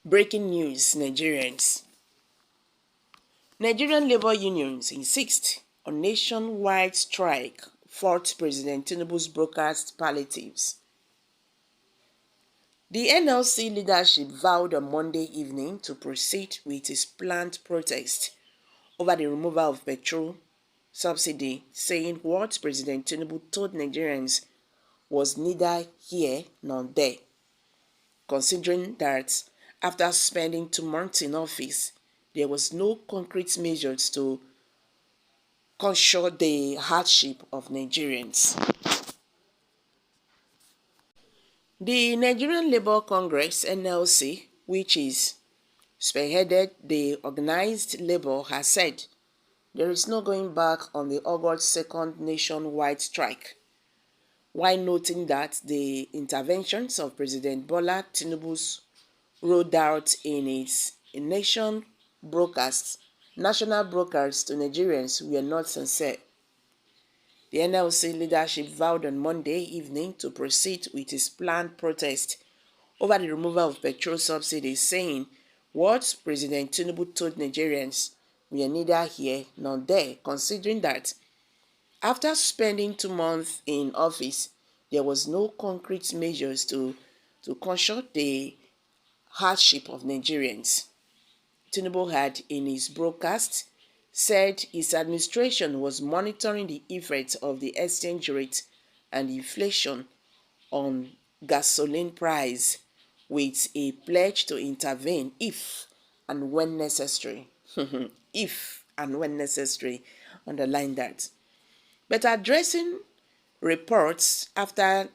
Breaking news, Nigerians. Nigerian labor unions insist on nationwide strike, fought President Tinubu's broadcast palliatives. The NLC leadership vowed on Monday evening to proceed with its planned protest over the removal of petrol subsidy, saying what President Tinubu told Nigerians was neither here nor there, considering that after spending 2 months in office, there was no concrete measures to cushion the hardship of Nigerians. The Nigerian Labour Congress (NLC), which is spearheaded the organized labor, has said there is no going back on the August 2nd nationwide strike, while noting that the interventions of President Bola Tinubu's rolled out in its national broadcasts to Nigerians were not sincere. The NLC leadership vowed on Monday evening to proceed with its planned protest over the removal of petrol subsidies, saying what President Tinubu told Nigerians were neither here nor there, considering that after spending 2 months in office, there was no concrete measures to cushion the hardship of Nigerians. Tinubu had, in his broadcast, said his administration was monitoring the effects of the exchange rate and inflation on gasoline price with a pledge to intervene if and when necessary. If and when necessary, underline that. But addressing reports after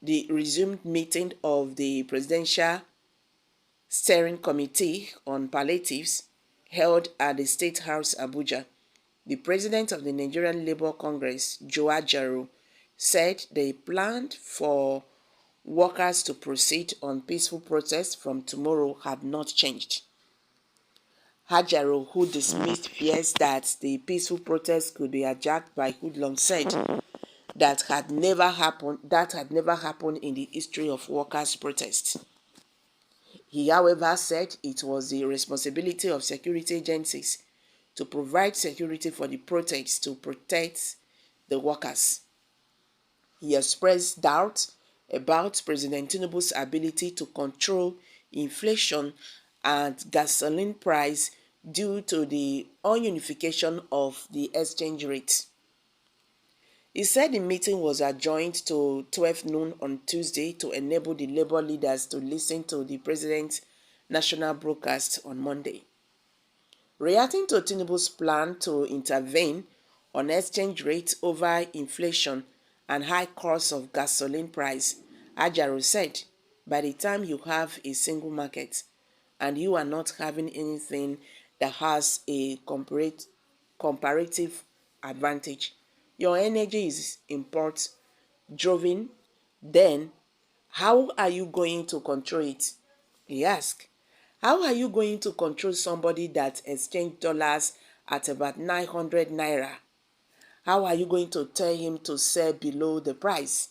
the resumed meeting of the Presidential Steering Committee on Palliatives held at the State House, Abuja, the president of the Nigerian Labour Congress, Joe Ajaero, said they planned for workers to proceed on peaceful protests from tomorrow had not changed. Ajaero, who dismissed fears that the peaceful protests could be hijacked by hoodlums, said that had never happened in the history of workers' protests. He, however, said it was the responsibility of security agencies to provide security for the protests to protect the workers. He expressed doubt about President Tinubu's ability to control inflation and gasoline price due to the ununification of the exchange rate. He said the meeting was adjourned to 12 noon on Tuesday to enable the labor leaders to listen to the president's national broadcast on Monday. Reacting to Tinubu's plan to intervene on exchange rate over inflation and high cost of gasoline price, Ajaero said, by the time you have a single market and you are not having anything that has a comparative advantage, your energy is import driven, then how are you going to control it? He asked. How are you going to control somebody that exchanged dollars at about 900 naira? How are you going to tell him to sell below the price?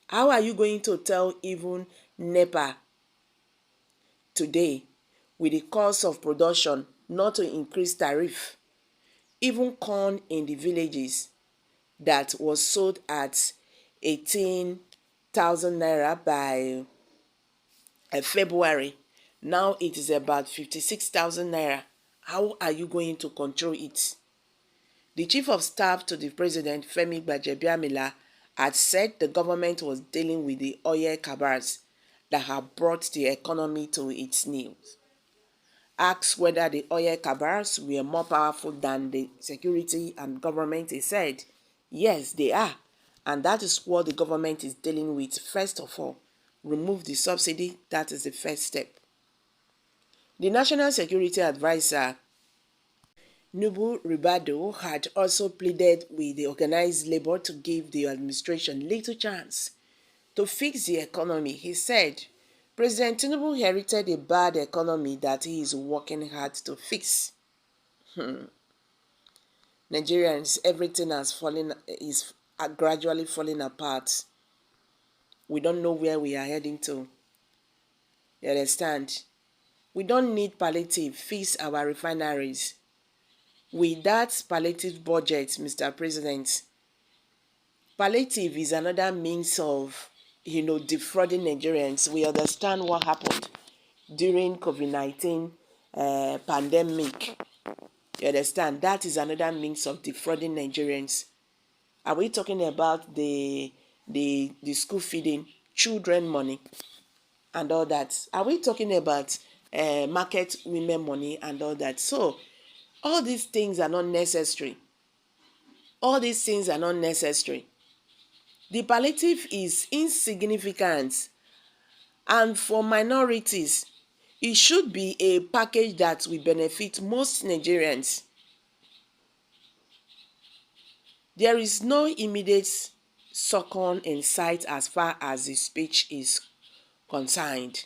How are you going to tell even NEPA today, with the cost of production, not to increase tariff? Even corn in the villages that was sold at 18,000 naira by February, now it is about 56,000 naira. How are you going to control it? The chief of staff to the president, Femi Gbajabiamila, had said the government was dealing with the oil cabals that have brought the economy to its knees. Asked whether the oil cabals were more powerful than the security and government, he said, yes, they are. And that is what the government is dealing with. First of all, remove the subsidy. That is the first step. The National Security Advisor, Nubu Ribado, had also pleaded with the organized labor to give the administration little chance to fix the economy. He said, President Tinubu inherited a bad economy that he is working hard to fix. Nigerians, everything is gradually falling apart. We don't know where we are heading to. You understand? We don't need palliative, fix our refineries. With that palliative budget, Mr. President, palliative is another means of, defrauding Nigerians. We understand what happened during COVID-19 pandemic. You understand? That is another means of defrauding Nigerians. Are we talking about the school feeding, children money, and all that? Are we talking about market women money and all that? So all these things are not necessary. All these things are not necessary. The palliative is insignificant, and for minorities, it should be a package that will benefit most Nigerians. There is no immediate succor in sight as far as the speech is concerned.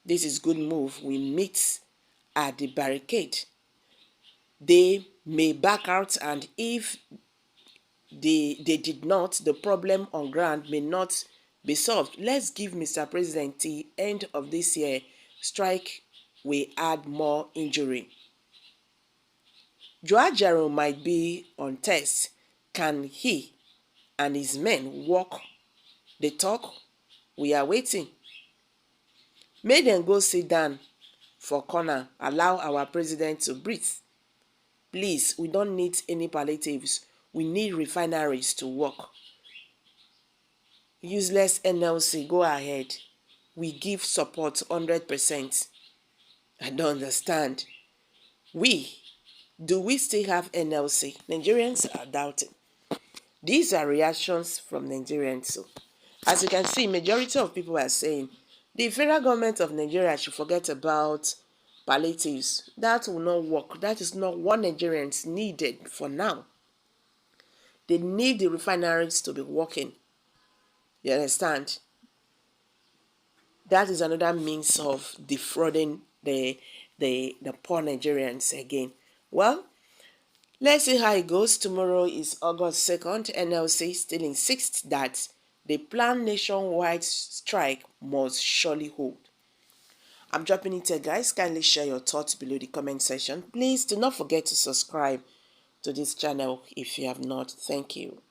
This is good move. We meet at the barricade. They may back out, and if they did not, the problem on ground may not be solved. Let's give Mr. President the end of this year. Strike will add more injury. Joajero might be on test. Can he and his men walk the talk? We are waiting. Make them go sit down for corner. Allow our president to breathe. Please, we don't need any palliatives. We need refineries to work. Useless NLC, go ahead. We give support 100%. I don't understand. Do we still have NLC? Nigerians are doubting. These are reactions from Nigerians. So, as you can see, majority of people are saying the federal government of Nigeria should forget about palliatives. That will not work. That is not what Nigerians needed for now. They need the refineries to be working. You understand? That is another means of defrauding the poor Nigerians again. Well, let's see how it goes. Tomorrow is August 2nd. NLC still insists that the planned nationwide strike must surely hold. I'm dropping it here, guys. Kindly share your thoughts below the comment section. Please do not forget to subscribe to this channel if you have not. Thank you.